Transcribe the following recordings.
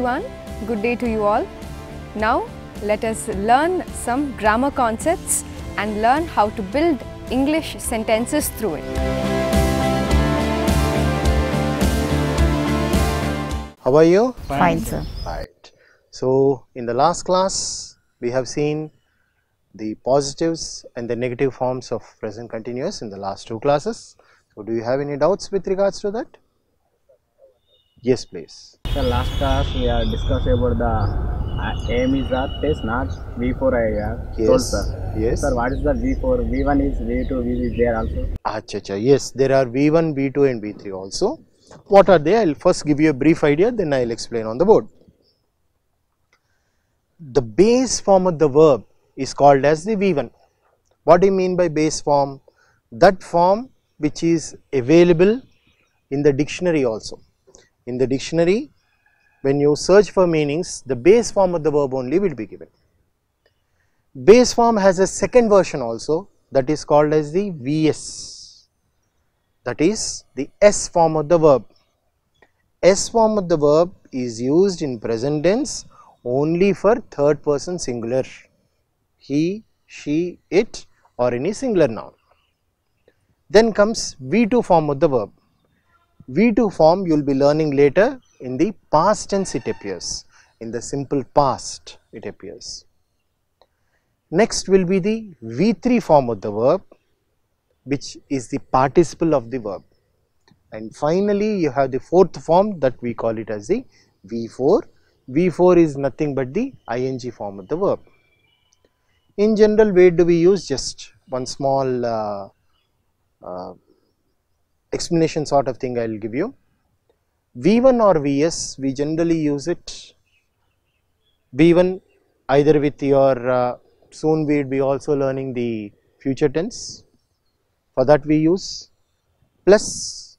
everyone, good day to you all. Now let us learn some grammar concepts and learn how to build English sentences through it. How are you? Fine, sir. Right. So, in the last class, we have seen the positives and the negative forms of present continuous in the last two classes. So, do you have any doubts with regards to that? Yes, please. The last class we have discussed about the aim is the test, not V4 I have told, Yes. sir. Yes. Sir, what is the V4? V1 is V2, V is there also. Acha, yes, there are V1, V2 and V3 also. What are they? I will first give you a brief idea, then I will explain on the board. The base form of the verb is called as the V1. What do you mean by base form? That form which is available in the dictionary also. In the dictionary, when you search for meanings, the base form of the verb only will be given. Base form has a second version also, that is called as the VS. That is the S form of the verb. S form of the verb is used in present tense only for third person singular. He, she, it or any singular noun. Then comes V2 form of the verb. V2 form you will be learning later. In the past tense it appears, in the simple past it appears. Next will be the V3 form of the verb, which is the participle of the verb. And finally, you have the fourth form that we call it as the V4. V4 is nothing but the ing form of the verb. In general, where do we use? Just one small explanation sort of thing I will give you. V1 or Vs, we generally use it. V1 either with your, soon we will be also learning the future tense. For that we use, plus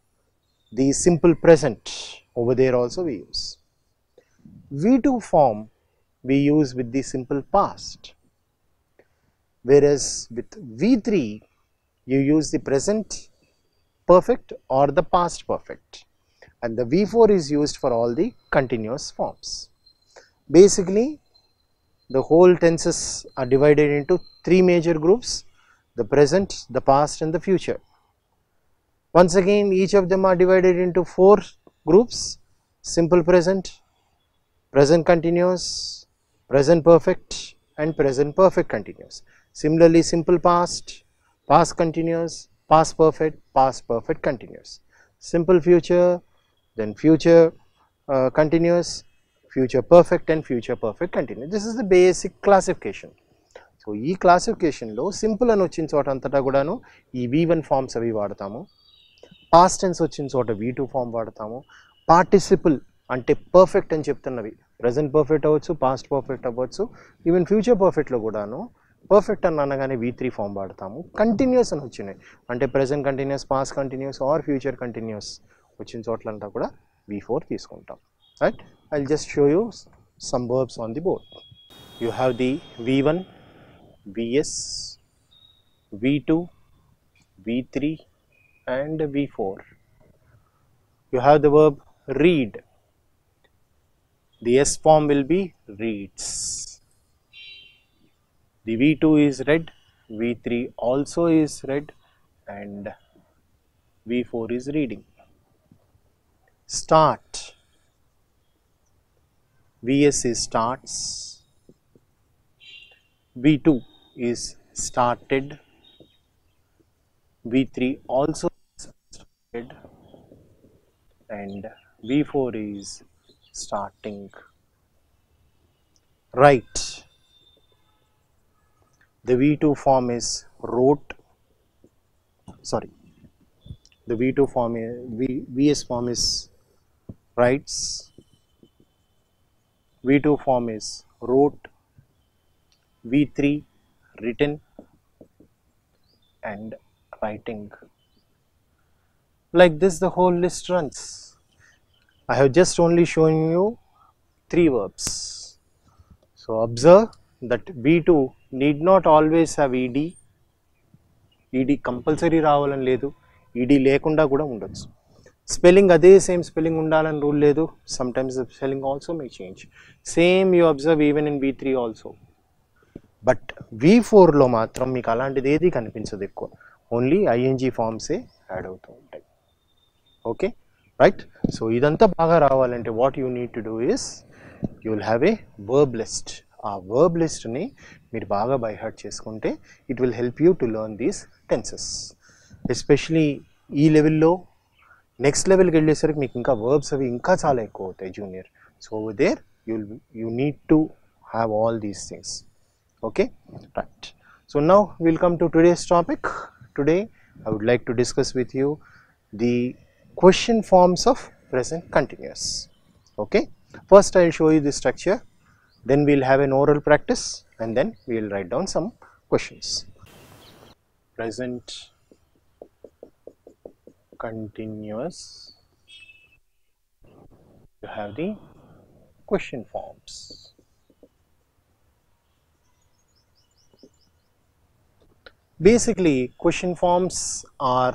the simple present, over there also we use. V2 form we use with the simple past, whereas with V3 you use the present perfect or the past perfect, and the V4 is used for all the continuous forms. Basically, the whole tenses are divided into three major groups: the present, the past and the future. Once again, each of them are divided into four groups: simple present, present continuous, present perfect and present perfect continuous. Similarly, simple past, past continuous, past perfect continuous. Simple future, then future continuous, future perfect and future perfect continuous. This is the basic classification. So, ee classification lo simple అని వచ్చిన చోట అంతటా కూడాను ఈ V1 forms అవి వాడతాము. Past tense వచ్చిన చోట V2 ఫార్మ్ వాడతాము. పార్టిసిపుల్ అంటే పర్ఫెక్ట్ అని చెప్తున్నవి ప్రెజెంట్ పర్ఫెక్ట్ అవ్వచ్చు, పాస్ట్ పర్ఫెక్ట్ అవ్వచ్చు, ఈవెన్ ఫ్యూచర్ పర్ఫెక్ట్లో కూడాను పర్ఫెక్ట్ అని అనగానే V3 ఫార్మ్ వాడతాము. కంటిన్యూస్ అని వచ్చినాయి అంటే present continuous, past continuous or future continuous వచ్చిన చోట్లంతా కూడా V4 తీసుకుంటాం. Right, I will just show you some verbs on the board. You have the V1, Vs, V2, V3 and V4. You have the verb read. The S form will be reads. The V2 is read, V3 also is read and V4 is reading. Start. Vs is starts, V2 is started, V3 also started and V4 is starting. Write. The V2 form is wrote, sorry, the V2 form is, Vs form is writes, V2 form is wrote, V3 written and writing. Like this the whole list runs. I have just only shown you three verbs. So, observe that V2 need not always have ed. ed compulsory రావాలని లేదు, ed లేకుండా కూడా ఉండొచ్చు. Spelling అదే same spelling ఉండాలని rule లేదు. Sometimes the spelling also may change. Same you observe even in V3 also. But V4లో మాత్రం మీకు అలాంటిది ఏది కనిపించదు ఎక్కువ. ఓన్లీ ఐఎన్జీ ఫార్మ్సే యాడ్ అవుతూ ఉంటాయి. Okay right. సో ఇదంతా బాగా రావాలంటే what you need to do is you will have a verb list. ఆ వర్బ్ లిస్ట్ని మీరు బాగా బై హార్ట్ చేసుకుంటే it will help you to learn these tenses. Especially ఈ లెవెల్లో నెక్స్ట్ లెవెల్కి వెళ్ళేసరికి మీకు ఇంకా వర్బ్స్ అవి ఇంకా చాలా ఎక్కువ అవుతాయి junior. So there you need to have all these things. Okay right. So now we'll come to today's topic. Today I would like to discuss with you the question forms of present continuous. Okay, first I'll show you the structure, then we'll have an oral practice, and then we'll write down some questions. Present continuous, you have the question forms. Basically, question forms are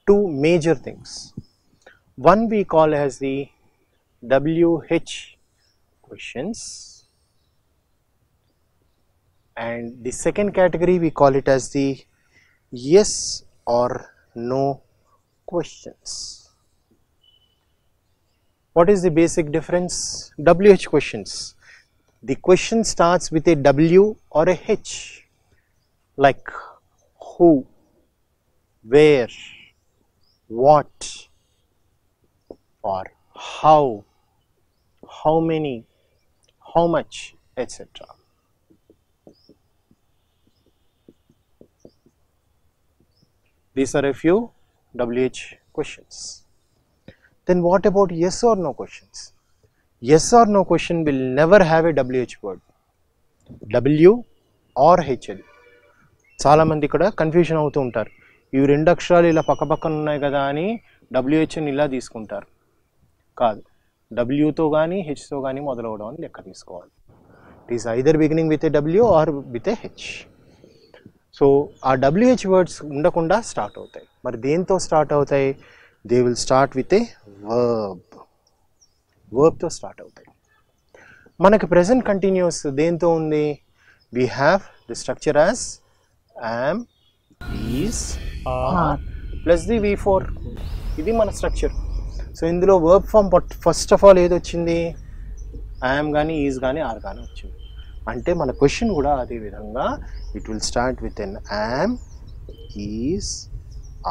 two major things. One we call as the WH questions, and the second category we call it as the yes or no questions. What is the basic difference? WH questions, the question starts with a W or a H, like who, where, what, or how many, how much, etc. These are a few WH questions. Then what about yes or no questions? Yes or no question will never have a WH word, W or HL. చాలామంది ఇక్కడ confusion అవుతూ ఉంటారు. ఇవి రెండు అక్షరాలు ఇలా పక్కపక్కన ఉన్నాయి కదా అని WHని ఇలా తీసుకుంటారు. కాదు, Wతో కానీ హెచ్తో కానీ మొదలవడం అని లెక్క తీసుకోవాలి. It is either beginning with a W or with a H. So ఆ WH వర్డ్స్ ఉండకుండా స్టార్ట్ అవుతాయి. మరి దేంతో స్టార్ట్ అవుతాయి? They will start with a వర్బ్తో స్టార్ట్ అవుతాయి. మనకి ప్రెజెంట్ కంటిన్యూస్ దేంతో ఉంది? We have the structure as am, is, are plus the V4. ఇది మన స్ట్రక్చర్. సో ఇందులో verb form first of all ఏది వచ్చింది? am కానీ ఈజ్ కానీ ఆర్ కానీ వచ్చింది. అంటే మన క్వశ్చన్ కూడా అదే విధంగా it will start with an am, is,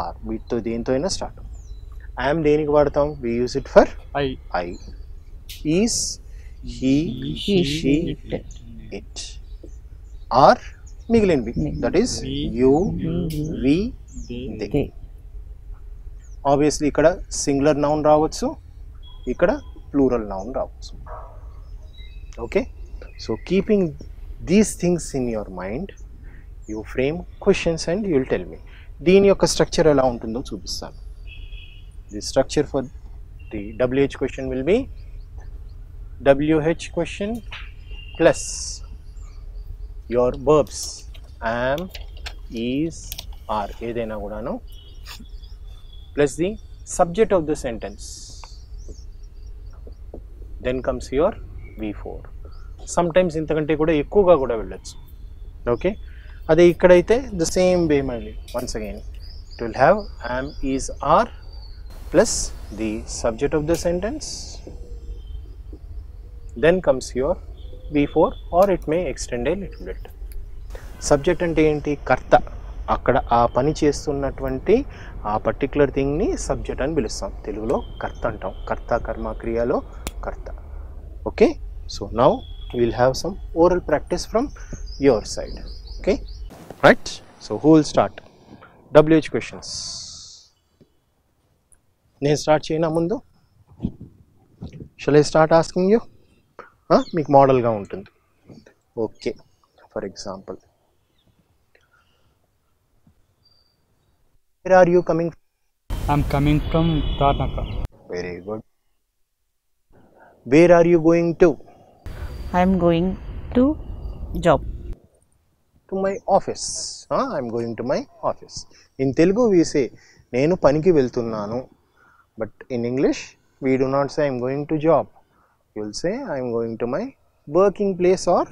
are. వీటితో దేంతో అయినా స్టార్ట్. am దేనికి వాడతాం? we use it for I. is he, she, it. are మిగిలినవి, that is you, we, they. Obviously ఇక్కడ సింగులర్ నౌన్ రావచ్చు, ఇక్కడ ప్లూరల్ నౌన్ రావచ్చు. Okay, so keeping these things in your mind you frame questions and you will tell me. దీని యొక్క structure ఎలా ఉంటుందో చూపిస్తాను. The structure for the WH question will be WH question plus your verbs am, is, are ఏదైనా కూడాను plus the subject of the sentence, then comes your V4. sometimes ఇంతకంటే కూడా ఎక్కువగా కూడా వెళ్ళచ్చు. ఓకే, అదే ఇక్కడైతే the same way మళ్ళీ once again it will have am, is, are plus the subject of the sentence, then comes your V4 or it may extend a little bit. Subject అంటే ఏంటి? కర్త. అక్కడ ఆ పని చేస్తున్నటువంటి ఆ పర్టిక్యులర్ థింగ్ని సబ్జెక్ట్ అని పిలుస్తాం. తెలుగులో కర్త అంటాం. కర్త, కర్మ, క్రియలో కర్త. Okay, so now will have some oral practice from your side. Okay right. So who will start WH questions? నేను స్టార్ట్ చేయనా ముందు? Shall I start asking you? మీకు మోడల్గా ఉంటుంది. Okay, for example, where are you coming from? I'm coming from Karnataka. Very good. Where are you going to? I'm going to job. To my office. I'm going to my office. In Telugu we say, నేను పనికి వెళ్తున్నాను. But in English, we do not say I am going to job. You will say I am going to my working place or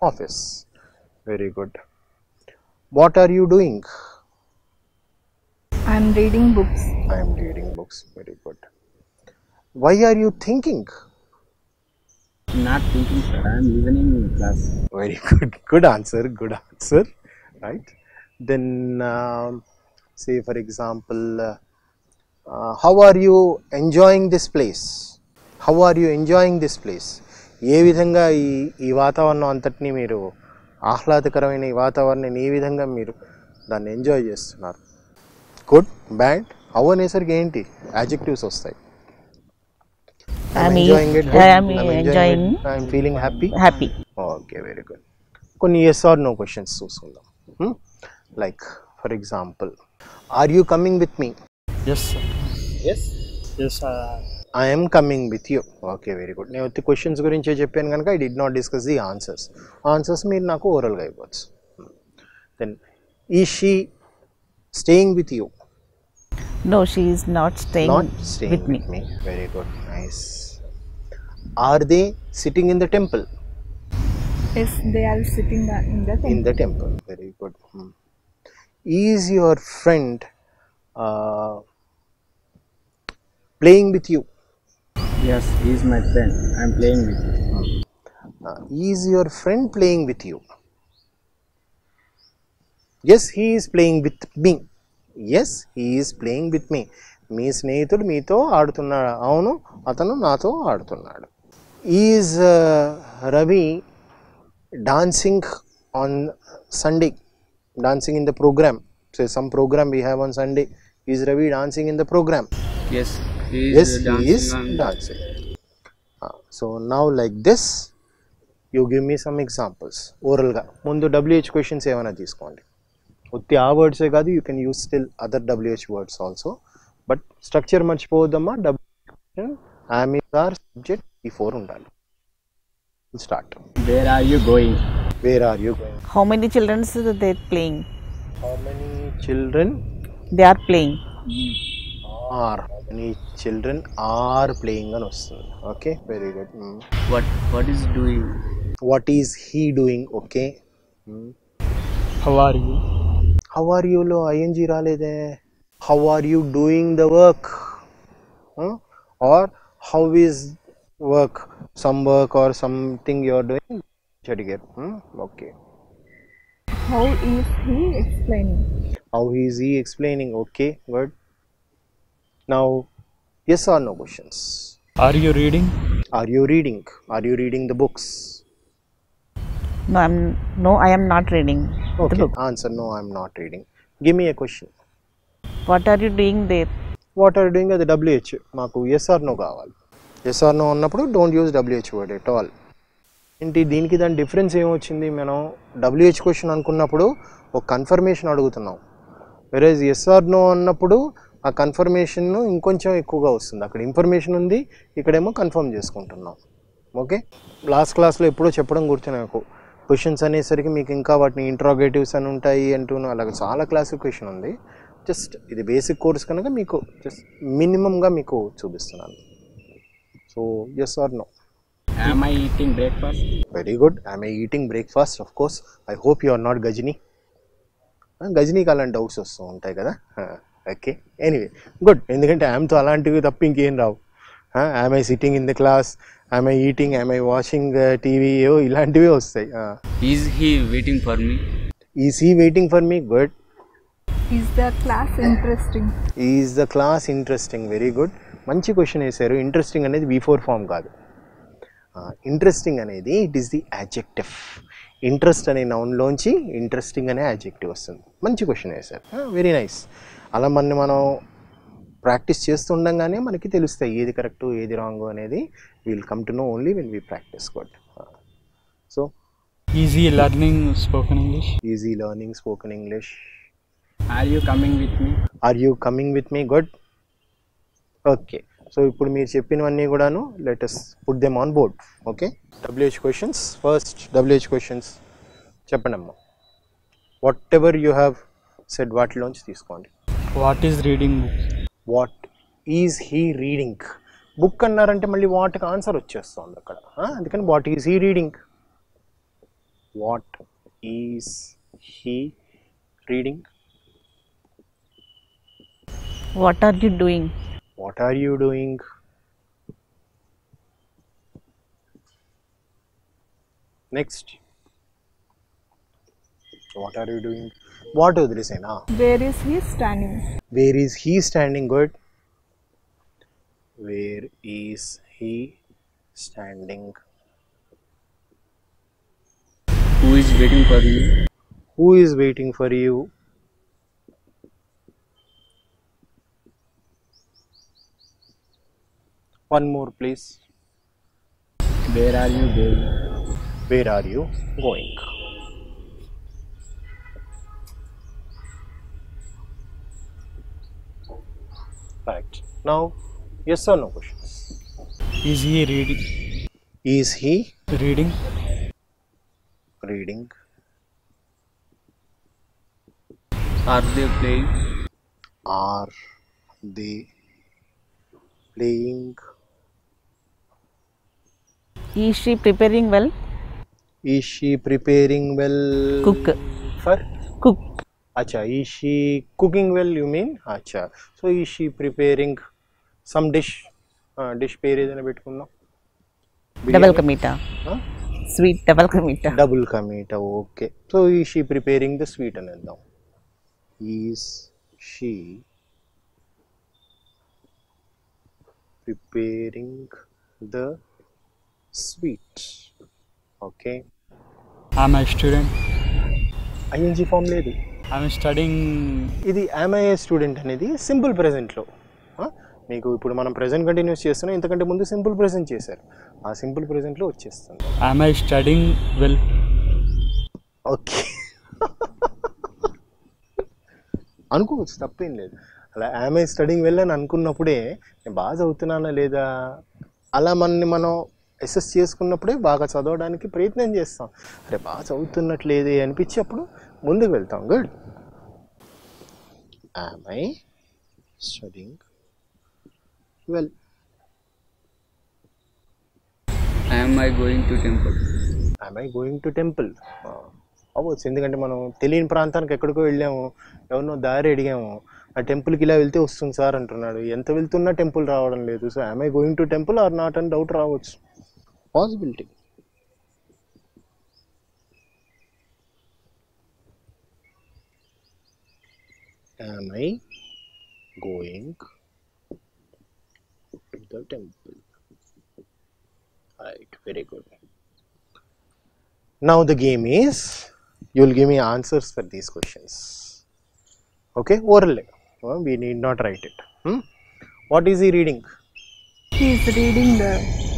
office. Very good. What are you doing? I am reading books. I am reading books. Very good. Why are you thinking? Not thinking, sir. I am listening in class. Very good. Good answer. Good answer. Right. Then say for example, how are you enjoying this place? How are you enjoying this place? ఏ విధంగా ఈ వాతావరణం అంతటిని మీరు ఆహ్లాదకరమైన ఈ వాతావరణాన్ని ఏ విధంగా మీరు దాన్ని ఎంజాయ్ చేస్తున్నారు? గుడ్, బ్యాడ్, హౌ అనేసరికి ఏంటి యాడ్జెక్టివ్స్ వస్తాయి. I'm enjoying it. I am enjoying. I am feeling happy. Happy. Okay, very good. కొన్ని yes or no questions చూసుకుందాం. Like for example, are you coming with me? Yes, sir. Yes. Yes, I am coming with you. Okay, very good. నేను వచ్చి questions గురించే చెప్పాను కనుక I did not discuss the answers. Answers మీరు నాకు ఓరల్గా ఇవ్వచ్చు. Then, is she staying with you? No, she is not staying, Not staying with me. Very good. Nice. Are they sitting in the temple? Yes, they are sitting in the temple. In the temple. Very good. Is your friend playing with you? Yes, he is my friend. I am playing with him. Is your friend playing with you? Yes, he is playing with me. Yes, he is playing with me. మీ స్నేహితుడు మీతో ఆడుతున్నాడు. అవును, అతను నాతో ఆడుతున్నాడు. Is Ravi dancing on Sunday? Dancing in the program. Say some program we have on Sunday. Is Ravi dancing in the program? Yes, he is Yes, dancing. he is dancing. So now like this, you give me some examples. Oral ga. Mundu WH questions evana తీసుకోండి. ఉత్తి ఆ వర్డ్సే కాదు, you can use still other WH words also. But structure మర్చిపోవద్దమ్మా. am is our subject, before ఉండాలి. Start. Where are you going? Where are you going? How many children are they playing? How many children They are playing. are? How many children are playing అని వస్తుంది. Okay, very good. What is doing? What is he doing? Okay. how are you? How are you లో ing రాలేదే. How are you doing the work? Or how is work? Some work or something you are doing. అడిగారు. Okay. How is he explaining? How is he explaining? Okay, good. Now, yes or no questions. Are you reading? Are you reading? Are you reading the books? No, I am not reading the Okay, book. answer no, I am not reading. Give me a question. What are you doing there? What are you doing at the WH? మాకు yes or no కావాలి. Yes or no అన్నప్పుడు don't use WH word at all. ఏంటి దీనికి దాని difference ఏమొచ్చింది? మనం WH question అనుకున్నప్పుడు ఒక కన్ఫర్మేషన్ అడుగుతున్నాం. వెరేజ్ ఎస్ ఆర్ నో అన్నప్పుడు ఆ కన్ఫర్మేషన్ ఇంకొంచెం ఎక్కువగా వస్తుంది. అక్కడ ఇన్ఫర్మేషన్ ఉంది, ఇక్కడేమో కన్ఫర్మ్ చేసుకుంటున్నాం. ఓకే, లాస్ట్ క్లాస్లో ఎప్పుడో చెప్పడం గుర్తు నాకు. క్వశ్చన్స్ అనేసరికి మీకు ఇంకా వాటిని ఇంట్రాగేటివ్స్ అని ఉంటాయి అంటూను అలాగే చాలా క్లాసిఫికేషన్ ఉంది. జస్ట్ ఇది బేసిక్ కోర్స్ కనుక మీకు జస్ట్ మినిమంగా మీకు చూపిస్తున్నాను. So yes or no. Am I eating breakfast? Very good. Am I eating breakfast? Of course. I hope you are not Gajini. గజనీకి అలాంటి డౌట్స్ వస్తూ ఉంటాయి కదా. Okay, anyway good. ఎందుకంటే ఐఎమ్తో అలాంటివి తప్ప ఇంకేం రావు. I'm I sitting in the class, I'm I eating, I'm I watching TV, ఇలాంటివే వస్తాయి. Is he waiting for me? Is he waiting for me? Good. Is the class interesting? Is the class interesting? Very good. మంచి question వేశారు. Interesting అనేది V4 form కాదు. Interesting అనేది it is the adjective. Interest అనే నౌన్లోంచి interesting అనే adjective వస్తుంది. మంచి question వేశారు. Very nice. అలా మనం ప్రాక్టీస్ చేస్తుండగానే మనకి తెలుస్తాయి ఏది కరెక్ట్ ఏది రాంగ్ అనేది. Will come to know only when we practice. Good. So Easy learning spoken English. Easy learning spoken English. Are you coming with me? Are you coming with me? Good. Okay, so ఇప్పుడు మీరు చెప్పినవన్నీ కూడాను let us put them on board. Okay, WH questions. First WH questions చెప్పండి అమ్మా. Whatever you have said వాటిలోంచి తీసుకోండి. What is reading books? What is he reading. Book అన్నారంటే మళ్ళీ వాట్కి ఆన్సర్ వచ్చేస్తుంది అక్కడ. అందుకని what is he reading. What is he reading. What are you doing? What are you doing? Next. What are you doing? What వదిలేసేనా. Where is he standing? Where is he standing? Good. Where is he standing? Who is waiting for you? Who is waiting for you? One more please. Where are you going? Where are you going? Right. Now, yes or no questions. Is he reading? Is he Reading? reading? Are they playing? Are they playing? Is she preparing well? Is she preparing well? Cook. For? Cook. Acha, is she cooking well you mean? Acha. So is she preparing some dish? Dish పేరు ఏదైనా పెట్టుకుందాం. Double ka meeta. Huh? Sweet double ka meeta. Double ka meeta. Okay. So is she preparing the sweet అనేద్దాం. Is she preparing the sweet? Okay. Am I a student? ing form లేదు. I'm studying. ఇది am I a student అనేది simple ప్రెజెంట్లో. మీకు ఇప్పుడు మనం present continuous చేస్తున్నాం, ఇంతకంటే ముందు సింపుల్ ప్రెజెంట్ చేశారు, ఆ సింపుల్ ప్రెజెంట్లో వచ్చేస్తుంది. Am I studying well? Okay అనుకోవచ్చు, తప్పేం లేదు. అలా am I studying well అని అనుకున్నప్పుడే నేను బాగా చదువుతున్నానా లేదా అలా మనం అసెస్ చేసుకున్నప్పుడే బాగా చదవడానికి ప్రయత్నం చేస్తాం. అరే బాగా చదువుతున్నట్లేదే అనిపించి అప్పుడు ముందుకు వెళ్తాం. Good. am I studying well? Am I going to temple? am I going to temple? అవ్వచ్చు, ఎందుకంటే మనం తెలియని ప్రాంతానికి ఎక్కడికో వెళ్ళాము, ఎవరినో దారి అడిగాము, ఆ టెంపుల్కి ఇలా వెళ్తే వస్తుంది సార్ అంటున్నాడు, ఎంత వెళ్తున్నా టెంపుల్ రావడం లేదు. So am I going to temple or not అని డౌట్ రావచ్చు, possibility. am I going to the temple? Right, very good. Now the game is, you will give me answers for these questions. Okay, orally. We need not write it. What is he reading? He is reading the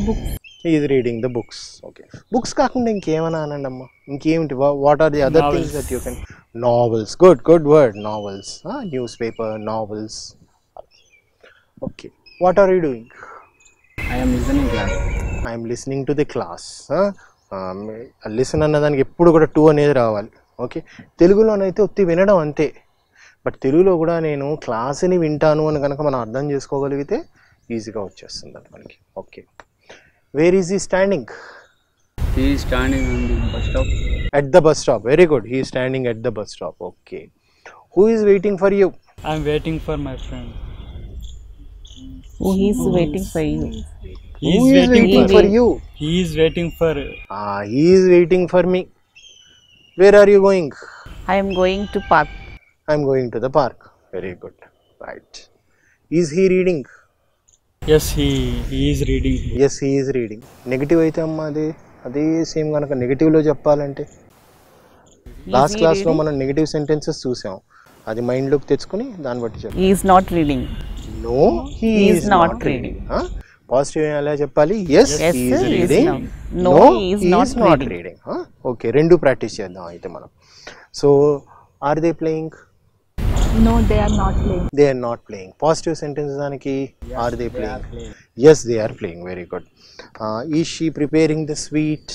books. He is reading the books. Okay. Books కాకుండా ఇంకేమైనా అనండి అమ్మా, ఇంకేమిటి? What are the other things that you can? Novels. Good word. Novels. Newspaper, novels. Okay. What are you doing? I am listening class. I am listening to the class. Listen అన్నదానికి ఎప్పుడు కూడా to అనేది రావాలి. Okay, తెలుగులోనైతే ఒత్తి వినడం అంతే, but తెలుగులో కూడా నేను క్లాస్ని వింటాను అని కనుక మనం అర్థం చేసుకోగలిగితే ఈజీగా వచ్చేస్తుంది అది మనకి. Okay, where is he standing? He is standing on the bus stop. At the bus stop. Very good. He is standing at the bus stop. Okay. Who is waiting for you? I'm waiting for my friend. Who is waiting for you? He Who is waiting for you? He is waiting for. He is waiting for me. Where are you going? I am going to park. I am going to the park. Very good. Right. Is he reading? Yes, he is reading. Yes, he is reading. Negative అయితే అమ్మా అదే same కనుక నెగిటివ్లో చెప్పాలంటే last క్లాస్లో మనం negative sentences చూసాం, అది మైండ్లోకి తెచ్చుకొని దాన్ని బట్టి చెప్పాలి. He is not reading. No, he is not reading. Positive ఎలా చెప్పాలి? Yes, he is reading. No, he is not reading. Okay, రెండు ప్రాక్టీస్ చేద్దాం అయితే మనం. So are they playing? No, they are not playing. They are not playing. Positive sentence దానికి are they playing? Yes, they are playing. Very good. Is she preparing the sweet?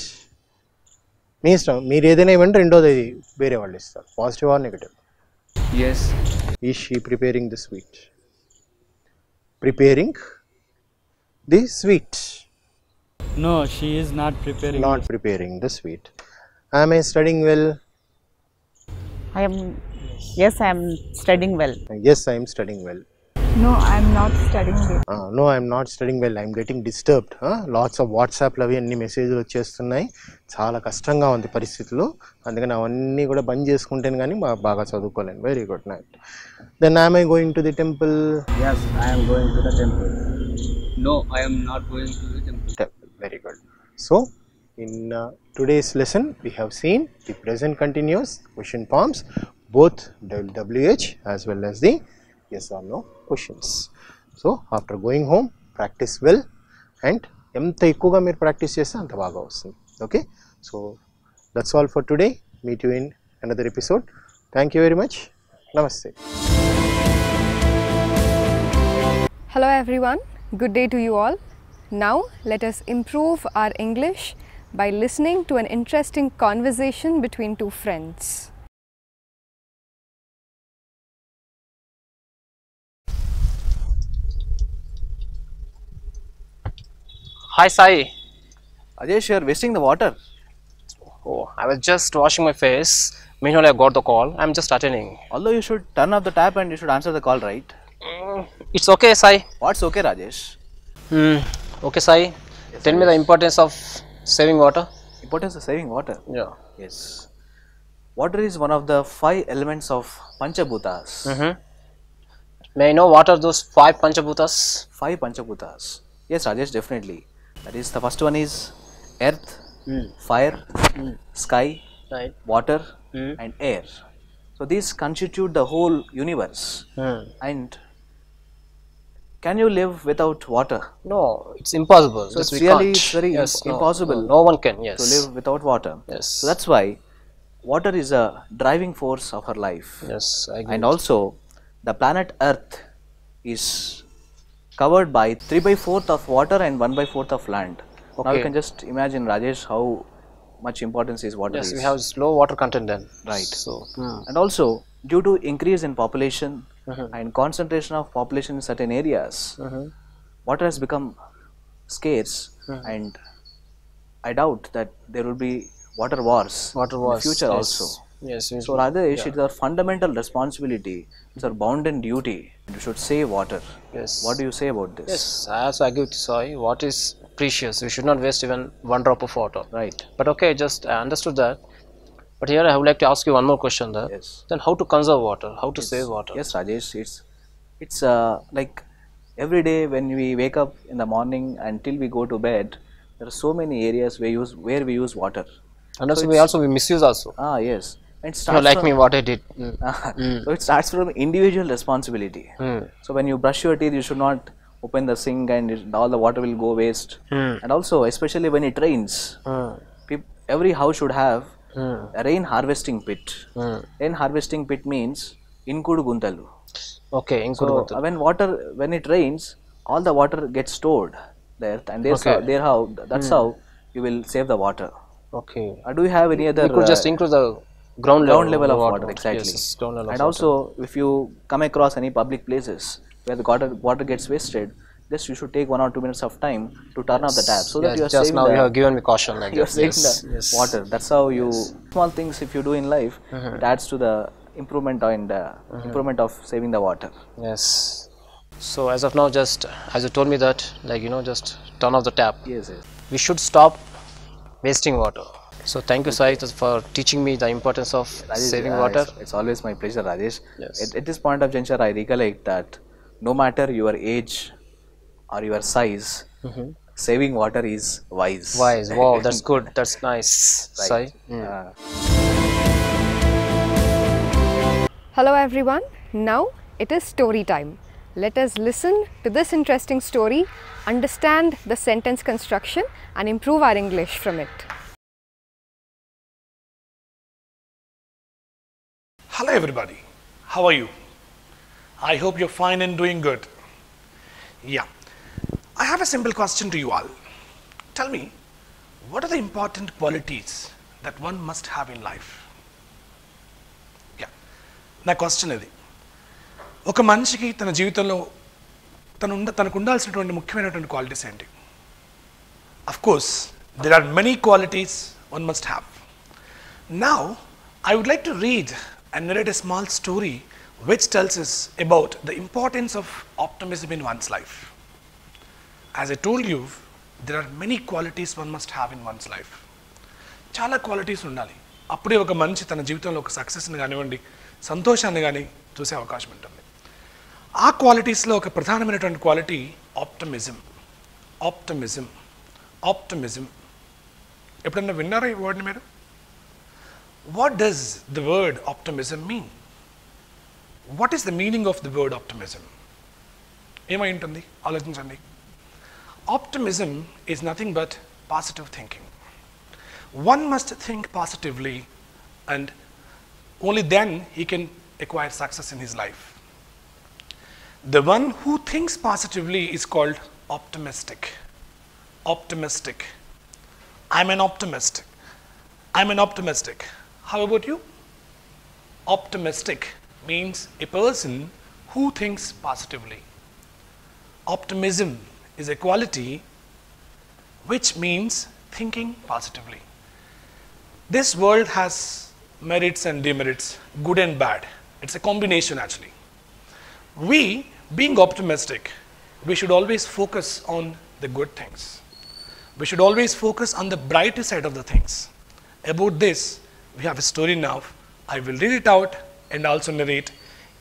మీ ఇష్టం, మీరు ఏదైనా ఇవ్వండి, రెండోది వేరే వాళ్ళు ఇస్తారు. Positive or negative? Yes. Is she preparing the sweet? preparing the sweet. No, she is not preparing. Not preparing the sweet. Am I studying well? I am, yes, I am studying well. Yes, I am studying well. No, I'm not studying it. No, I am not studying well. I am getting disturbed. Lots of WhatsApp అవి అన్ని మెసేజ్లు వచ్చేస్తున్నాయి. చాలా కష్టంగా ఉంది పరిస్థితులు. అందుకని అవన్నీ కూడా బంద్ చేసుకుంటేనే కానీ బాగా చదువుకోలేను. Very good night. Then am I going to the temple? Yes, I am going to the temple. No, I am not going to the temple. Very good. So, in today's lesson, we have seen the present continuous question forms, both WH as well as the yes or no questions. So, after going home, practice well and ఎంత ఎక్కువగా మీరు practice చేస్తే అంత బాగా వస్తుంది. Okay. So, that's all for today. Meet you in another episode. Thank you very much. Namaste. Hello everyone, good day to you all. Now let us improve our English by listening to an interesting conversation between two friends. Hi Sai. Rajesh, you are wasting the water. Oh, I was just washing my face. Meanwhile, I got the call. I'm just attending. Although you should turn off the tap and you should answer the call, right? It's okay, Sai. What's okay, Rajesh? Okay, Sai. Tell me the importance of saving water. Importance of saving water. Yeah. Yes. Water is one of the 5 elements of Panchabhutas. May I know what are those 5 Panchabhutas? 5 Panchabhutas. Yes, Rajesh, definitely. That is, the first one is earth, fire, sky, Right. water, and air. So these constitute the whole universe. And can you live without water? No, it's impossible. So Just it's we really can't. it's very Yes, no, impossible No one can. Yes. to live without water. Yes. So that's why water is a driving force of our life. Yes, I agree. And also the planet Earth is covered by 3/4 of water and 1/4 of land. Now you Okay. can just imagine, Rajesh, how much importance is water Yes, is. we have low water content then. Right. So. And also due to increase in population and concentration of population in certain areas, water has become scarce, and I doubt that there will be water wars Water in was. the future yes. also. Yes. we So Rajesh, it's our fundamental responsibility, it's our bounden duty. We should save water. Yes. What do you say about this? Yes, I also agree with you, Sai. Water is precious. We should not waste even one drop of water. Right. But okay, just I understood that. But here I would like to ask you one more question there. Yes. Then how to conserve water? How to save water? Yes, Rajesh, it's like every day when we wake up in the morning until we go to bed, there are so many areas where we use water. And also we misuse also. Yes. And it You know, starts like from, me, what I did. So it starts from individual responsibility. So when you brush your teeth, you should not open the sink and all the water will go waste. And also, especially when it rains, every house should have a rain harvesting pit. Rain harvesting pit means inkudu guntalu. Okay, So when it rains, all the water gets stored there, and that's how you will save the water. okay. Do you have any other? We could just increase the ground level of water, exactly. Yes, ground level And of also, if you come across any public places where the water gets wasted, just you should take 1 or 2 minutes of time to turn off the tap, so that you are just saving now you have given me caution like you are that. saving Yes, the yes. water. That's how you small things if you do in life, it adds to the improvement and improvement of saving the water. Yes. So as of now, just as you told me that, like just turn off the tap. Yes. We should stop wasting water. So thank you, Sai, for teaching me the importance of Rajesh, saving water. It's always my pleasure, Rajesh. Yes. At this point of juncture, I recollect that no matter your age or your size, saving water is wise. Wise. Wow, that's good. That's nice, Sai. Hello everyone, now it is story time. Let us listen to this interesting story, understand the sentence construction and improve our English from it. Hello everybody, how are you? I hope you're fine and doing good. Yeah, I have a simple question to you all. Tell me, what are the important qualities that one must have in life? Yeah, నా question ఇది. ఒక మనిషికి తన జీవితంలో తనకు ఉండాల్సినటువంటి ముఖ్యమైనటువంటి qualities ఏంటి? Of course, there are many qualities one must have. Now, I would like to read and narrate a small story which tells us about the importance of optimism in one's life. As I told you, there are many qualities one must have in one's life. చాలా qualities ఉండాలి, అప్పుడే ఒక మనిషి తన జీవితంలో ఒక సక్సెస్ని కానివ్వండి, సంతోషాన్ని కానీ చూసే అవకాశం ఉంటుంది. ఆ క్వాలిటీస్లో ఒక ప్రధానమైనటువంటి క్వాలిటీ ఆప్టమిజం. ఆప్టమిజం ఆప్టమిజం ఎప్పుడన్నా విన్నారా ఈ వర్డ్ని మీరు? What does the word optimism mean? What is the meaning of the word optimism? ఏమై ఉంటుంది ఆలోచించండి. Optimism is nothing but positive thinking. One must think positively, and only then he can acquire success in his life. The one who thinks positively is called optimistic. Optimistic. I'm an optimist. I'm an optimistic. How about you? Optimistic means a person who thinks positively. Optimism is a quality which means thinking positively. This world has merits and demerits, good and bad. It's a combination actually. We, being optimistic, we should always focus on the good things. We should always focus on the brighter side of the things. About this, we have a story now. I will read it out and also narrate.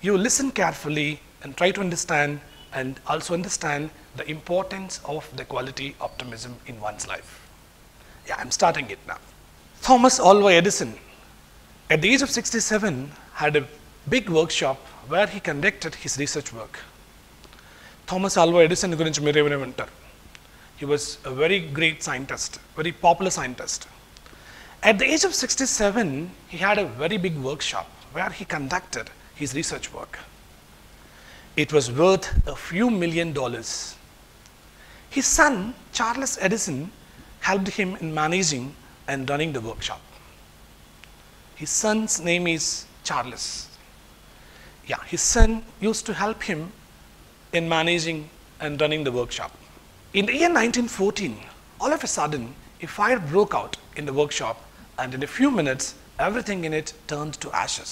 You listen carefully and try to understand, and also understand the importance of the quality optimism in one's life. Yeah, I'm starting it now. Thomas Alva Edison, at the age of 67, had a big workshop where he conducted his research work. Thomas Alva Edison gurinchi meer evane antaru. He was a very great scientist, very popular scientist. At the age of 67, he had a very big workshop where he conducted his research work. It was worth a few $1,000,000. His son, Charles Edison, helped him in managing and running the workshop. His son's name is Charles. Yeah, his son used to help him in managing and running the workshop. In the year 1914, all of a sudden, a fire broke out in the workshop, and in a few minutes, everything in it turned to ashes.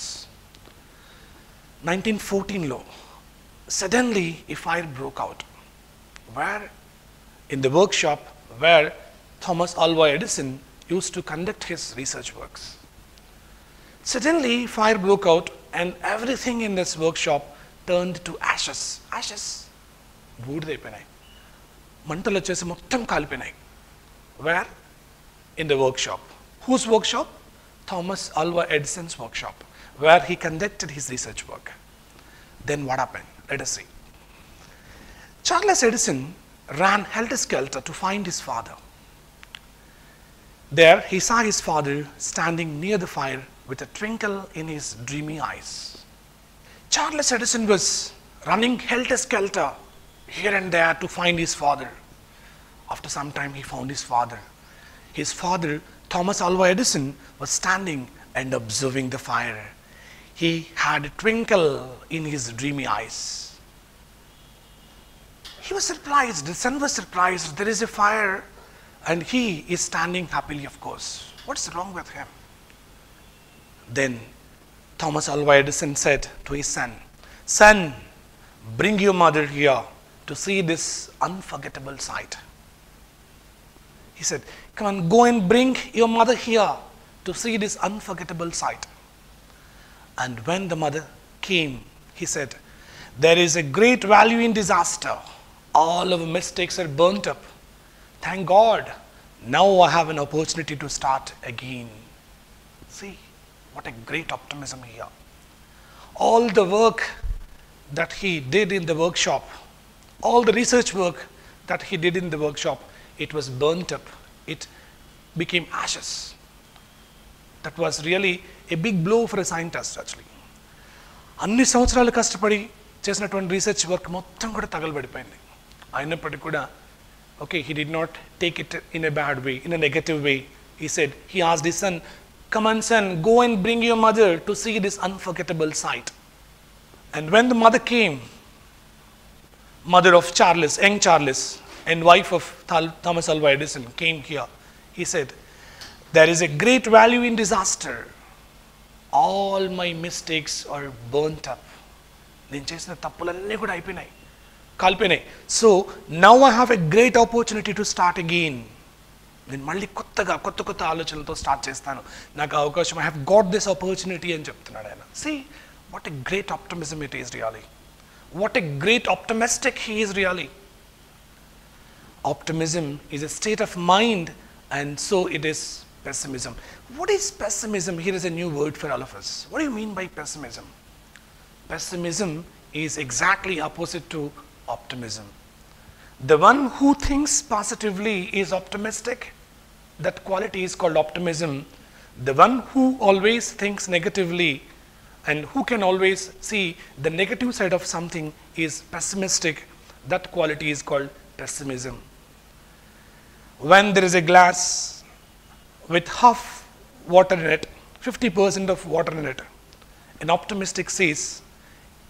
1914 law. Suddenly, a fire broke out. Where? In the workshop where Thomas Alva Edison used to conduct his research works. Suddenly, fire broke out and everything in this workshop turned to ashes. Ashes. బూడిదైపోయినాయి, మంటలు వచ్చేసి మొత్తం కాలిపోయినాయి. Where? In the workshop. Whose workshop? Thomas Alva Edison's workshop, where he conducted his research work. Then what happened? Let us see. Charles Edison ran helter-skelter to find his father. There he saw his father standing near the fire with a twinkle in his dreamy eyes. Charles Edison was running helter-skelter here and there to find his father. After some time he found his father. His father, Thomas Alva Edison, was standing and observing the fire. He had a twinkle in his dreamy eyes. He was surprised, the son was surprised, there is a fire and he is standing happily, of course. What's wrong with him? Then Thomas Alva Edison said to his son, "Son, bring your mother here to see this unforgettable sight." He said, "Come on, go and bring your mother here to see this unforgettable sight." And when the mother came, he said, "There is a great value in disaster. All our mistakes are burnt up. Thank God, now I have an opportunity to start again." See, what a great optimism here. All the work that he did in the workshop, all the research work that he did in the workshop, it was burnt up. It became ashes. That was really a big blow for a scientist actually. అన్ని సంవత్సరాలు కష్టపడి చేసినటువంటి research work మొత్తం కూడా తగలబడిపోయింది. అయినప్పటికీ కూడా okay, he did not take it in a bad way, in a negative way. He said, he asked his son, "Come on son, go and bring your mother to see this unforgettable sight." And when the mother came, mother of Charles, young Charles, and wife of Thomas Alva Edison came here. He said, there is a great value in disaster. All my mistakes are burnt up. So now I have a great opportunity to start again. నేను మళ్ళీ కొత్త ఆలోచనలతో start చేస్తాను, నాకు అవకాశం, I have got this opportunity అని చెప్తున్నాడు ఆయన. See what a great optimism it is really. What a great optimistic he is really. Optimism is a state of mind, and so it is pessimism. What is pessimism? Here is a new word for all of us. What do you mean by pessimism? Pessimism is exactly opposite to optimism. The one who thinks positively is optimistic. That quality is called optimism. The one who always thinks negatively and who can always see the negative side of something is pessimistic. That quality is called pessimism. When there is a glass with half water in it, 50% of water in it, an optimistic says,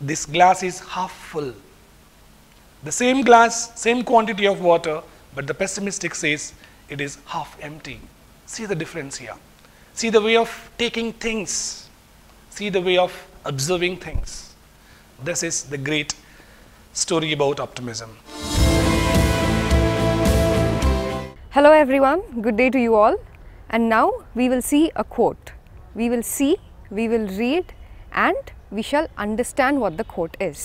this glass is half full. The same glass, same quantity of water, but the pessimistic says it is half empty. See the difference here. See the way of taking things. See the way of observing things. This is the great story about optimism. Hello everyone, good day to you all. And now we will see a quote. We will see, we will read, and we shall understand what the quote is.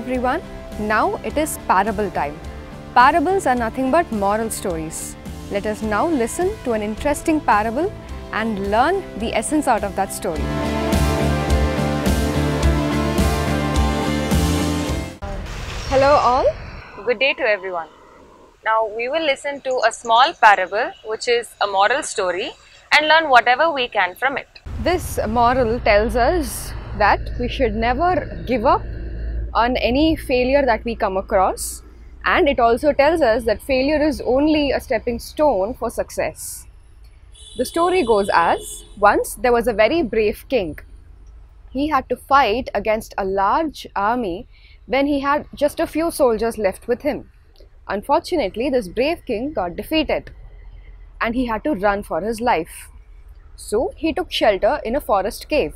everyone. Now it is parable time. Parables are nothing but moral stories. Let us now listen to an interesting parable and learn the essence out of that story. Hello all. Good day to everyone. Now we will listen to a small parable which is a moral story and learn whatever we can from it. This moral tells us that we should never give up on any failure that we come across, and it also tells us that failure is only a stepping stone for success. The story goes as, once there was a very brave king. He had to fight against a large army when he had just a few soldiers left with him. Unfortunately, this brave king got defeated and he had to run for his life. So he took shelter in a forest cave.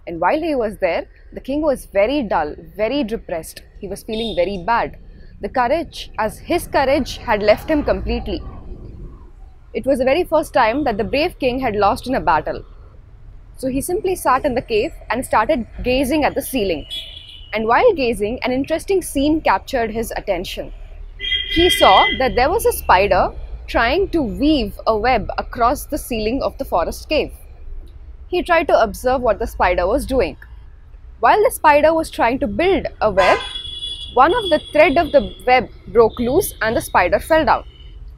And while he was there, the king was very dull, very depressed. He was feeling very bad. His courage had left him completely. It was the very first time that the brave king had lost in a battle. So he simply sat in the cave and started gazing at the ceiling. And while gazing, an interesting scene captured his attention. He saw that there was a spider trying to weave a web across the ceiling of the forest cave. He tried to observe what the spider was doing. While the spider was trying to build a web, one of the thread of the web broke loose and the spider fell down.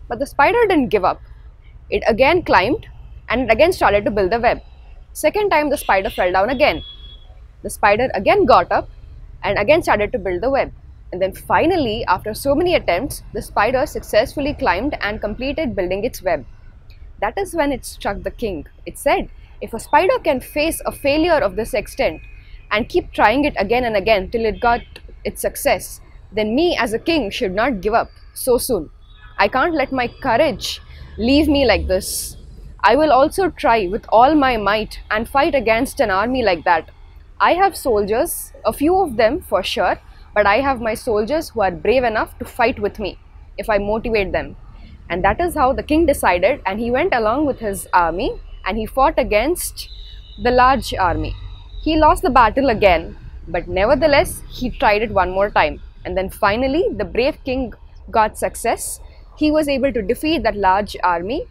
But the spider didn't give up. It again climbed and it again started to build the web. Second time the spider fell down again. The spider again got up and again started to build the web. And then finally, after so many attempts, the spider successfully climbed and completed building its web. That is when it struck the king. It said, if a spider can face a failure of this extent and keep trying it again and again till it got its success, then me as a king should not give up so soon. I can't let my courage leave me like this. I will also try with all my might and fight against an army like that. I have soldiers, a few of them for sure, but I have my soldiers who are brave enough to fight with me if I motivate them. And that is how the king decided, and he went along with his army and he fought against the large army. He lost the battle again, but nevertheless he tried it one more time. And then finally the brave king got success. He was able to defeat that large army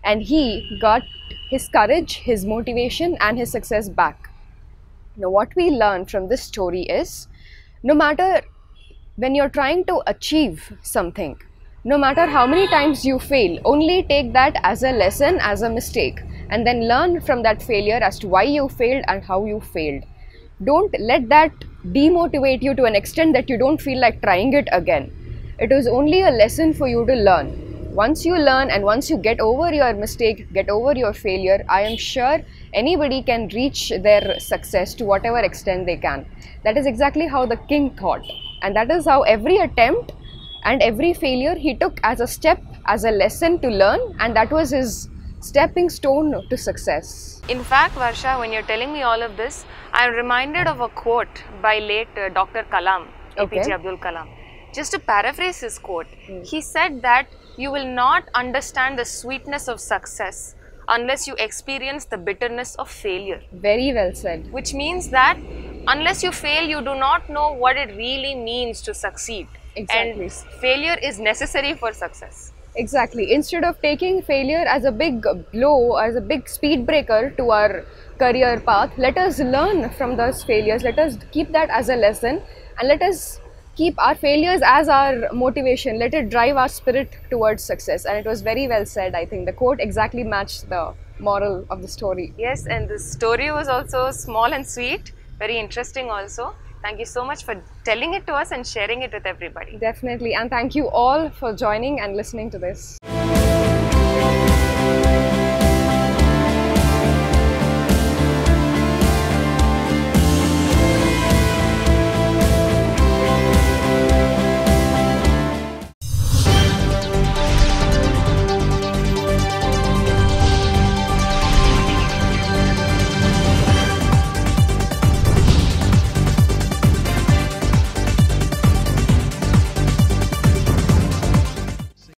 and he got his courage, his motivation and his success back. Now what we learn from this story is, no matter when you're trying to achieve something, no matter how many times you fail, only take that as a lesson, as a mistake, and then learn from that failure as to why you failed and how you failed. Don't let that demotivate you to an extent that you don't feel like trying it again. It is only a lesson for you to learn. Once you learn and once you get over your mistake, get over your failure, I am sure anybody can reach their success to whatever extent they can. That is exactly how the king thought. And that is how every attempt and every failure he took as a step, as a lesson to learn, and that was his stepping stone to success. In fact, Varsha, when you're telling me all of this, I am reminded of a quote by late Dr. Kalam, APJ Abdul Kalam. Just to paraphrase his quote, he said that you will not understand the sweetness of success unless you experience the bitterness of failure. Very well said. Which means that unless you fail, you do not know what it really means to succeed. Exactly. And failure is necessary for success. Exactly. Instead of taking failure as a big blow, as a big speed breaker to our career path, let us learn from those failures. Let us keep that as a lesson and let us keep our failures as our motivation. Let it drive our spirit towards success. And it was very well said. I think the quote exactly matched the moral of the story. Yes, and the story was also small and sweet, very interesting also. Thank you so much for telling it to us and sharing it with everybody. Definitely, and thank you all for joining and listening to this.